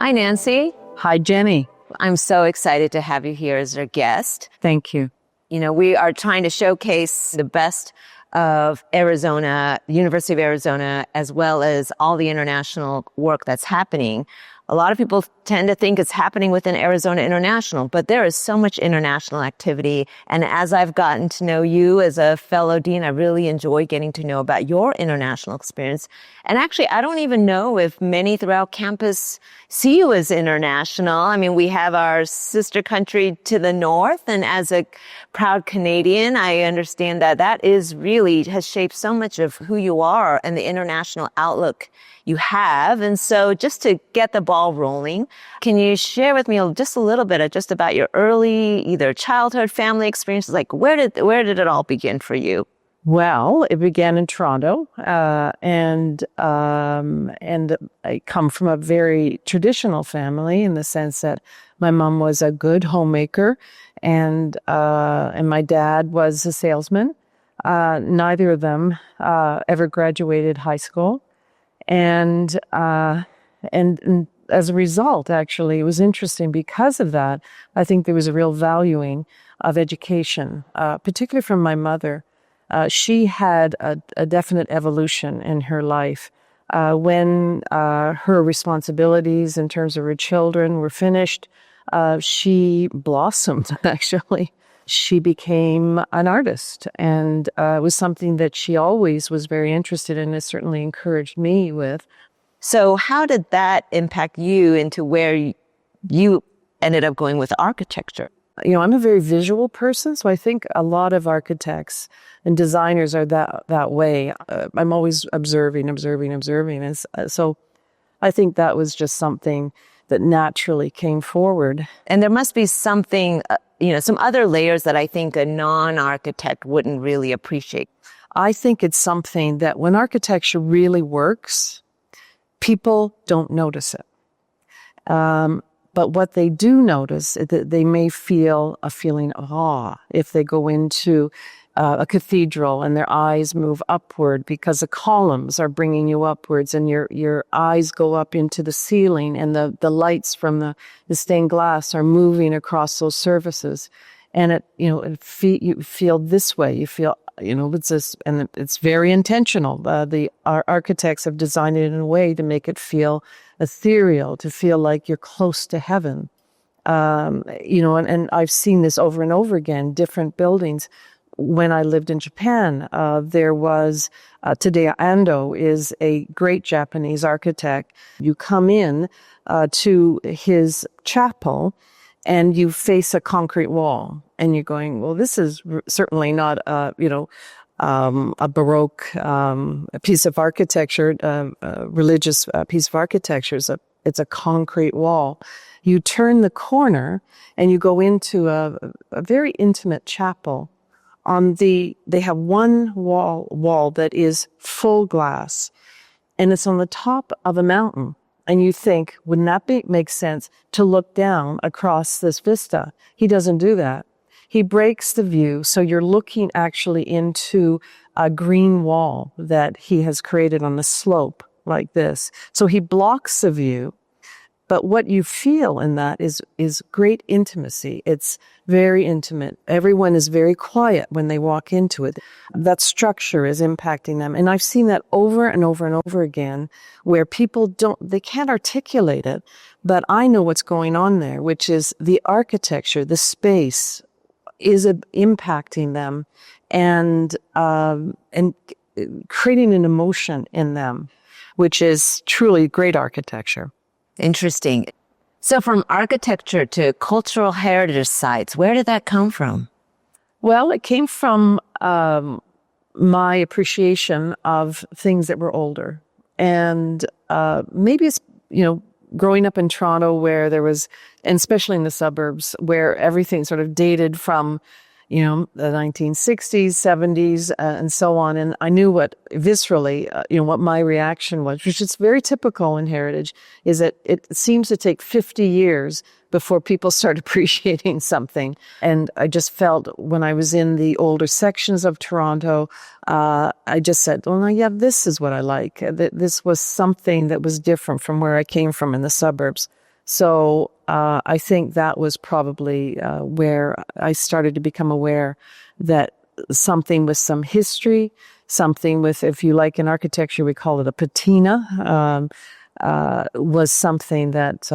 Hi, Nancy. Hi, Jenny. I'm so excited to have you here as our guest. Thank you. You know, we are trying to showcase the best of Arizona, the University of Arizona, as well as all the international work that's happening. A lot of people tend to think it's happening within Arizona International, but there is so much international activity. And as I've gotten to know you as a fellow dean, I really enjoy getting to know about your international experience. And actually, I don't even know if many throughout campus see you as international. I mean, we have our sister country to the north, and as a proud Canadian, I understand that that is really has shaped so much of who you are and the international outlook you have. And so just to get the ball rolling, can you share with me just a little bit of just about your early either childhood, family experiences? Like where did it all begin for you? Well, it began in Toronto, and I come from a very traditional family in the sense that my mom was a good homemaker, and my dad was a salesman. Neither of them ever graduated high school, and as a result, actually, it was interesting because of that. I think there was a real valuing of education, particularly from my mother. She had a definite evolution in her life. When her responsibilities in terms of her children were finished, she blossomed, actually. She became an artist, and it was something that she always was very interested in and certainly encouraged me with. So how did that impact you into where you ended up going with architecture? You know, I'm a very visual person, so I think a lot of architects and designers are that way. I'm always observing. And so I think that was just something that naturally came forward. And there must be something, some other layers that I think a non-architect wouldn't really appreciate. I think it's something that when architecture really works, people don't notice it. But what they do notice is that they may feel a feeling of awe if they go into a cathedral and their eyes move upward because the columns are bringing you upwards, and your eyes go up into the ceiling, and the lights from the stained glass are moving across those surfaces. And you feel this way. You feel, it's this, and it's very intentional. Our architects have designed it in a way to make it feel ethereal, to feel like you're close to heaven. And I've seen this over and over again, different buildings. When I lived in Japan, there was, Tadao Ando is a great Japanese architect. You come in to his chapel, and you face a concrete wall, and you're going, well, this is certainly not, a Baroque piece of architecture, religious piece of architecture. It's a concrete wall. You turn the corner, and you go into a very intimate chapel. They have one wall that is full glass, and it's on the top of a mountain. And you think, wouldn't that make sense to look down across this vista? He doesn't do that. He breaks the view, so you're looking actually into a green wall that he has created on the slope like this. So he blocks the view, but what you feel in that is great intimacy. It's very intimate. Everyone is very quiet when they walk into it. That structure is impacting them. And I've seen that over and over and over again, where people they can't articulate it, but I know what's going on there, which is the architecture, the space is impacting them and creating an emotion in them, which is truly great architecture. Interesting. So from architecture to cultural heritage sites, where did that come from? Well, it came from my appreciation of things that were older. And maybe it's, growing up in Toronto where there was, and especially in the suburbs, where everything sort of dated from, the 1960s, 70s, and so on. And I knew viscerally, what my reaction was, which is very typical in heritage, is that it seems to take 50 years before people start appreciating something. And I just felt when I was in the older sections of Toronto, I just said, well, yeah, this is what I like. This was something that was different from where I came from in the suburbs. So I think that was probably where I started to become aware that something with some history, something with, if you like in architecture, we call it a patina, was something that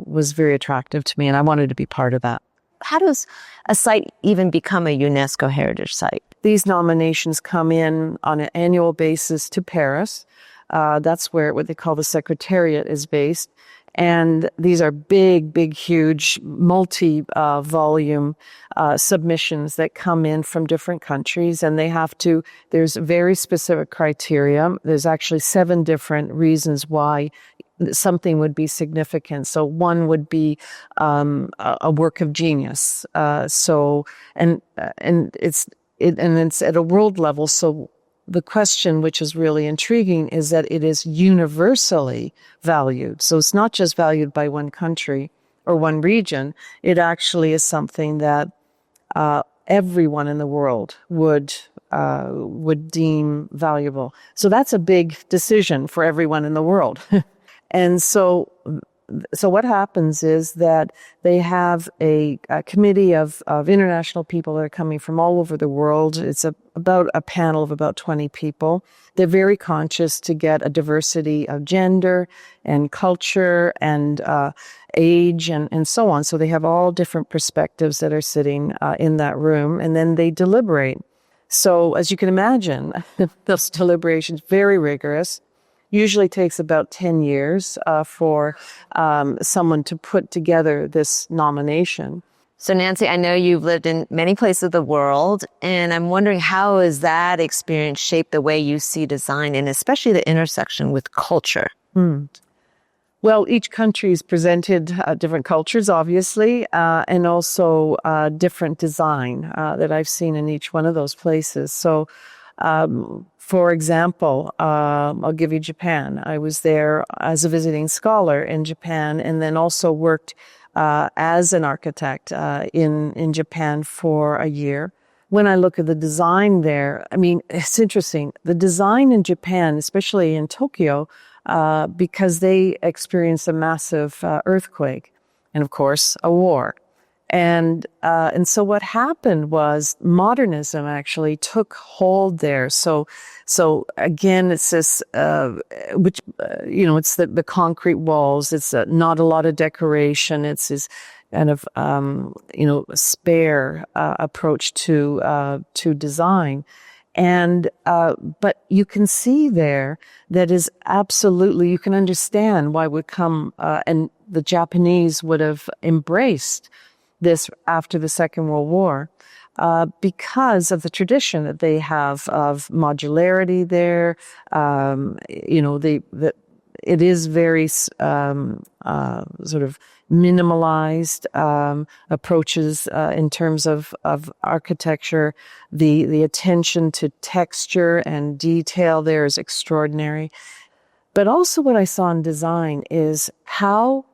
was very attractive to me, and I wanted to be part of that. How does a site even become a UNESCO Heritage Site? These nominations come in on an annual basis to Paris. That's where what they call the Secretariat is based. And these are big, huge, multi-volume submissions that come in from different countries. And they have to, there's very specific criteria. There's actually 7 different reasons why something would be significant. So one would be a work of genius. And it's at a world level. So the question, which is really intriguing, is that it is universally valued. So it's not just valued by one country or one region. It actually is something that everyone in the world would deem valuable. So that's a big decision for everyone in the world. And so what happens is that they have a committee of international people that are coming from all over the world. It's about a panel of about 20 people. They're very conscious to get a diversity of gender and culture and age and so on. So they have all different perspectives that are sitting in that room, and then they deliberate. So as you can imagine, those deliberations, very rigorous. Usually takes about 10 years for someone to put together this nomination. So Nancy, I know you've lived in many places of the world, and I'm wondering, how has that experience shaped the way you see design, and especially the intersection with culture? Well, each country is presented different cultures, obviously, and also different design that I've seen in each one of those places. So for example, I'll give you Japan. I was there as a visiting scholar in Japan, and then also worked as an architect in Japan for a year. When I look at the design there, I mean, it's interesting. The design in Japan, especially in Tokyo, because they experienced a massive earthquake and, of course, a war. And so what happened was modernism actually took hold there. So again, it's this, it's the concrete walls. It's not a lot of decoration. It's this kind of, spare approach to design. And, but you can see there that is absolutely, you can understand why would come, and the Japanese would have embraced this after the Second World War, because of the tradition that they have of modularity there. It is very sort of minimalized approaches in terms of architecture. The attention to texture and detail there is extraordinary. But also what I saw in design is how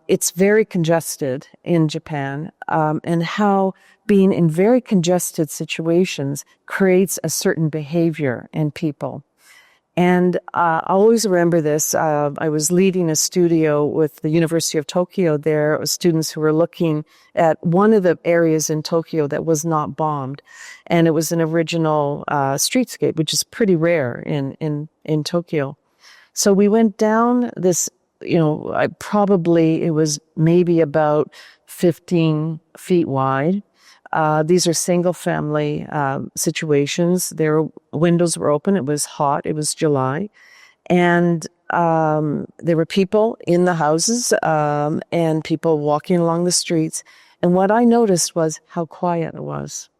it's very congested in Japan, and how being in very congested situations creates a certain behavior in people. And I always remember this. I was leading a studio with the University of Tokyo there, students who were looking at one of the areas in Tokyo that was not bombed. And it was an original streetscape, which is pretty rare in Tokyo. So we went down this, it was maybe about 15 feet wide. These are single family situations. Their windows were open. It was hot. It was July. And there were people in the houses and people walking along the streets. And what I noticed was how quiet it was.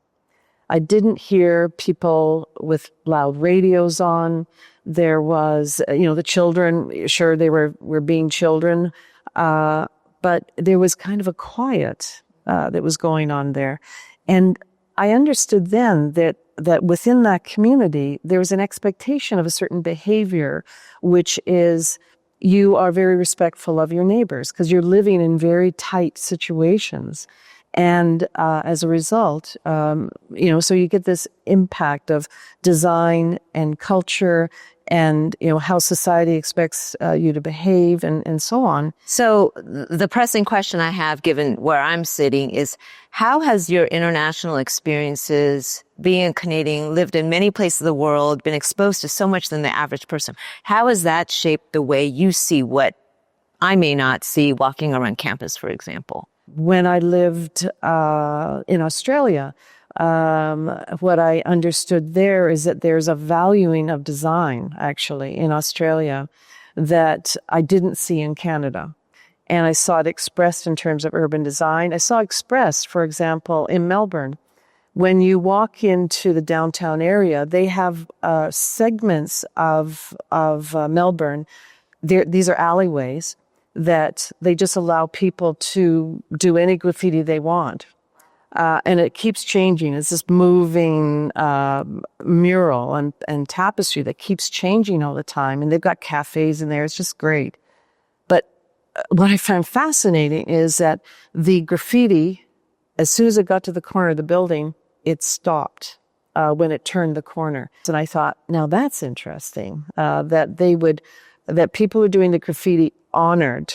I didn't hear people with loud radios on. There was, the children, sure, they were being children, but there was kind of a quiet that was going on there. And I understood then that within that community, there was an expectation of a certain behavior, which is you are very respectful of your neighbors because you're living in very tight situations. And as a result, so you get this impact of design and culture and, how society expects you to behave and so on. So the pressing question I have, given where I'm sitting, is how has your international experiences, being a Canadian, lived in many places of the world, been exposed to so much than the average person? How has that shaped the way you see what I may not see walking around campus, for example? When I lived in Australia, what I understood there is that there's a valuing of design, actually, in Australia that I didn't see in Canada. And I saw it expressed in terms of urban design. I saw expressed, for example, in Melbourne. When you walk into the downtown area, they have segments of Melbourne. These are alleyways that they just allow people to do any graffiti they want. And it keeps changing. It's this moving mural and tapestry that keeps changing all the time. And they've got cafes in there. It's just great. But what I found fascinating is that the graffiti, as soon as it got to the corner of the building, it stopped when it turned the corner. And I thought, now that's interesting, that people who are doing the graffiti honored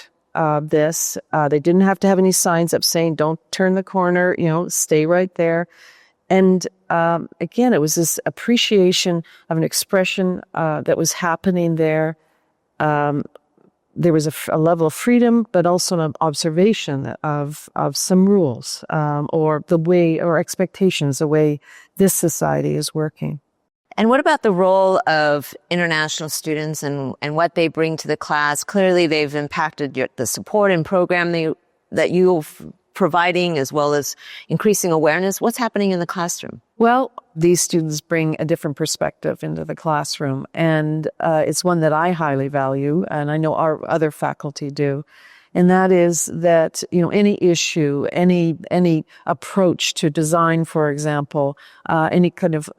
this. They didn't have to have any signs up saying, don't turn the corner, stay right there. And again, it was this appreciation of an expression that was happening there. There was a level of freedom, but also an observation of some rules or the way or expectations, the way this society is working. And what about the role of international students and what they bring to the class? Clearly, they've impacted the support and program that you're providing, as well as increasing awareness. What's happening in the classroom? Well, these students bring a different perspective into the classroom, and it's one that I highly value, and I know our other faculty do. And that is that, any issue, any approach to design, for example, any kind of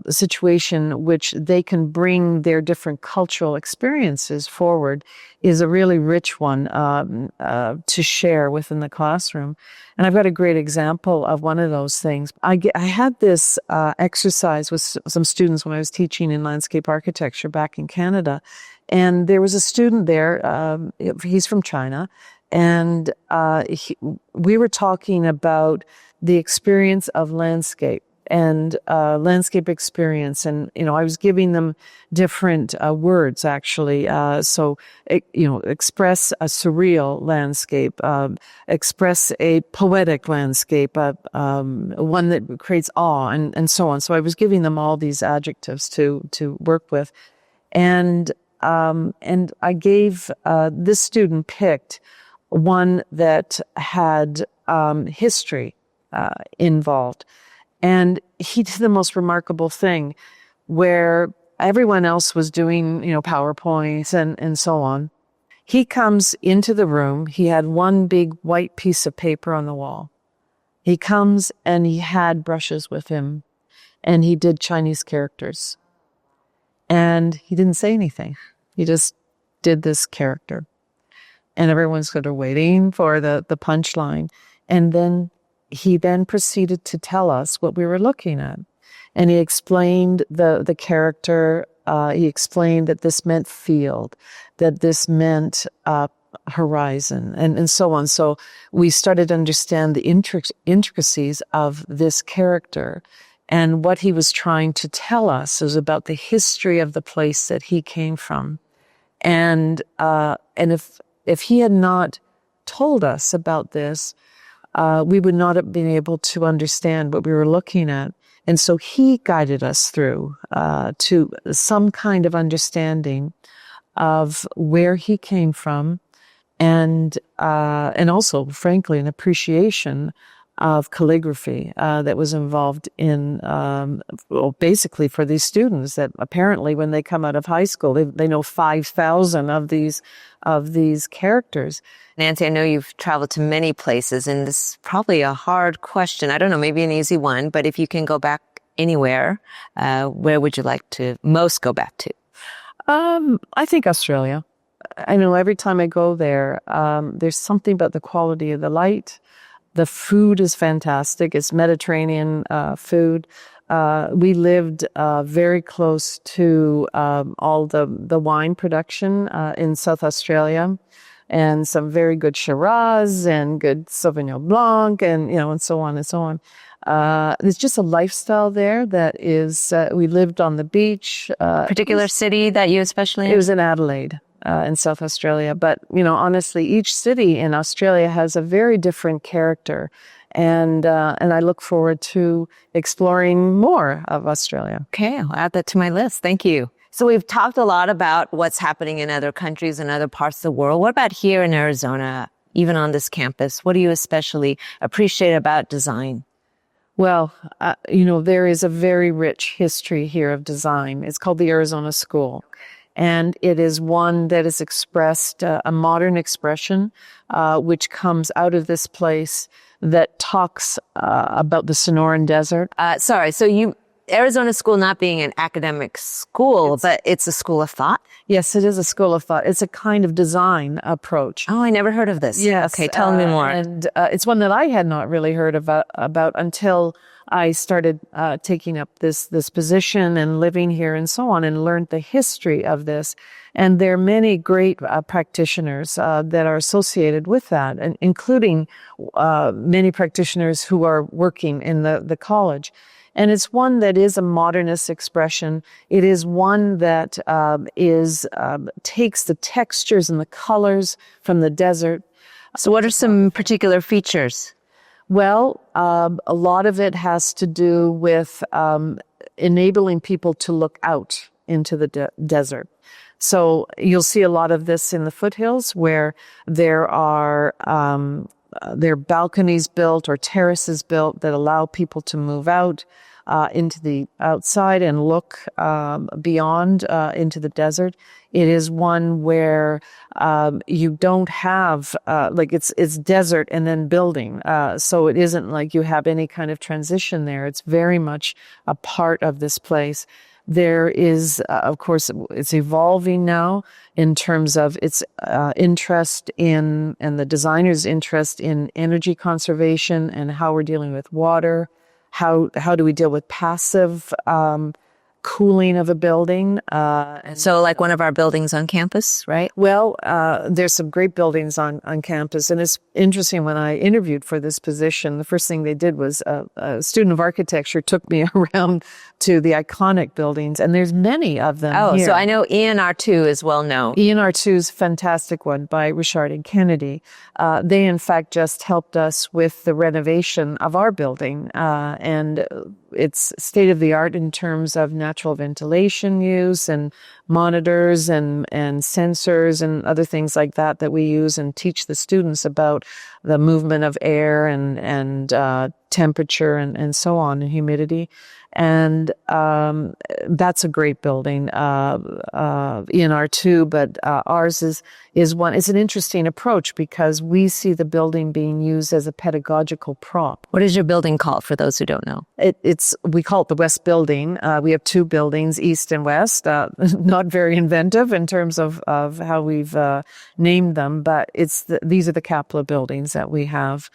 situation which they can bring their different cultural experiences forward is a really rich one to share within the classroom. And I've got a great example of one of those things. I had this exercise with some students when I was teaching in landscape architecture back in Canada. And there was a student there, he's from China, and we were talking about the experience of landscape and landscape experience. And, I was giving them different words, actually. Express a surreal landscape, express a poetic landscape, one that creates awe, and so on. So I was giving them all these adjectives to work with. And I gave, this student picked one that had history involved. And he did the most remarkable thing where everyone else was doing, PowerPoints and so on. He comes into the room. He had one big white piece of paper on the wall. He comes and he had brushes with him and he did Chinese characters. And he didn't say anything. He just did this character. And everyone's sort of waiting for the punchline. And then he proceeded to tell us what we were looking at. And he explained the character. He explained that this meant field, that this meant horizon, and so on. So we started to understand the intricacies of this character. And what he was trying to tell us was about the history of the place that he came from. And if he had not told us about this, we would not have been able to understand what we were looking at. And so he guided us through to some kind of understanding of where he came from, and also, frankly, an appreciation of calligraphy that was involved in, basically for these students that apparently when they come out of high school, they know 5,000 of these characters. Nancy, I know you've traveled to many places, and this is probably a hard question. I don't know, maybe an easy one, but if you can go back anywhere, where would you like to most go back to? I think Australia. I know every time I go there, there's something about the quality of the light, The food is fantastic. It's Mediterranean food. We lived very close to all the wine production in South Australia, and some very good Shiraz and good Sauvignon Blanc, and and so on and so on. There's just a lifestyle there that is. We lived on the beach. Particular city that you especially? It was in Adelaide. In South Australia. But, honestly, each city in Australia has a very different character. And I look forward to exploring more of Australia. Okay, I'll add that to my list. Thank you. So we've talked a lot about what's happening in other countries and other parts of the world. What about here in Arizona, even on this campus? What do you especially appreciate about design? Well, there is a very rich history here of design. It's called the Arizona School. And it is one that is expressed, a modern expression, which comes out of this place that talks about the Sonoran Desert. So Arizona School not being an academic school, but it's a school of thought? Yes, it is a school of thought. It's a kind of design approach. Oh, I never heard of this. Yes. Okay, tell me more. And it's one that I had not really heard about until I started taking up this position and living here and so on, and learned the history of this. And there are many great practitioners that are associated with that, and including many practitioners who are working in the college. And it's one that is a modernist expression. It is one that takes the textures and the colors from the desert. So what are some particular features? Well, a lot of it has to do with enabling people to look out into the desert. So you'll see a lot of this in the foothills, where there are balconies built or terraces built that allow people to move out into the outside and look beyond into the desert. It is one where you don't have it's desert and then building, so it isn't like you have any kind of transition there. It's very much a part of this place. There is, of course, it's evolving now in terms of its interest in, and the designer's interest in, energy conservation and how we're dealing with water. How do we deal with passive cooling of a building? So like one of our buildings on campus, right? Well, there's some great buildings on campus. And it's interesting, when I interviewed for this position, the first thing they did was a student of architecture took me around to the iconic buildings. And there's many of them here. So I know ENR2 is well known. ENR2 is a fantastic one by Richard and Kennedy. They, in fact, just helped us with the renovation of our building. And it's state of the art in terms of natural ventilation use and monitors and sensors and other things like that we use and teach the students about the movement of air and temperature and so on, and humidity. And that's a great building, ENR2, but ours is one. It's an interesting approach because we see the building being used as a pedagogical prop. What is your building called, for those who don't know? We call it the West Building. We have two buildings, East and West. Not very inventive in terms of how we've named them, but these are the Capella buildings that we have.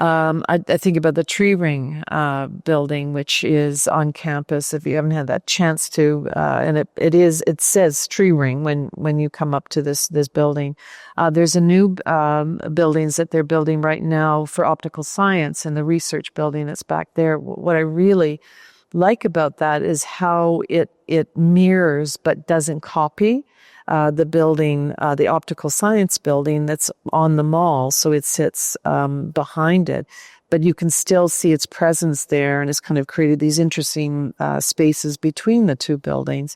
I think about the Tree Ring building, which is on campus. If you haven't had that chance to, and it says Tree Ring when you come up to this building. There's a new buildings that they're building right now for optical science, and the research building that's back there. What I really like about that is how it mirrors but doesn't copy the building, the optical science building that's on the mall. So it sits behind it, but you can still see its presence there, and it's kind of created these interesting spaces between the two buildings.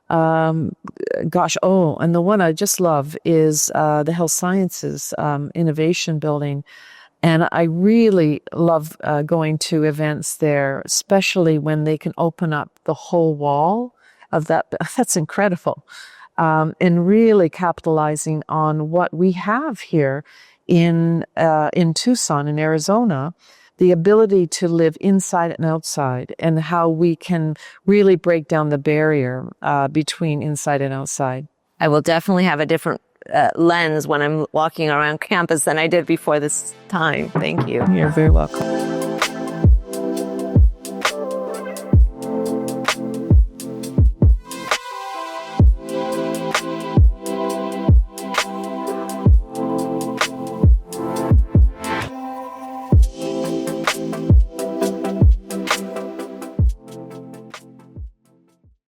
And the one I just love is the Health Sciences Innovation Building. And I really love going to events there, especially when they can open up the whole wall of that. That's incredible. And really capitalizing on what we have here in Tucson, in Arizona, the ability to live inside and outside, and how we can really break down the barrier between inside and outside. I will definitely have a different lens when I'm walking around campus than I did before this time. Thank you. You're very welcome.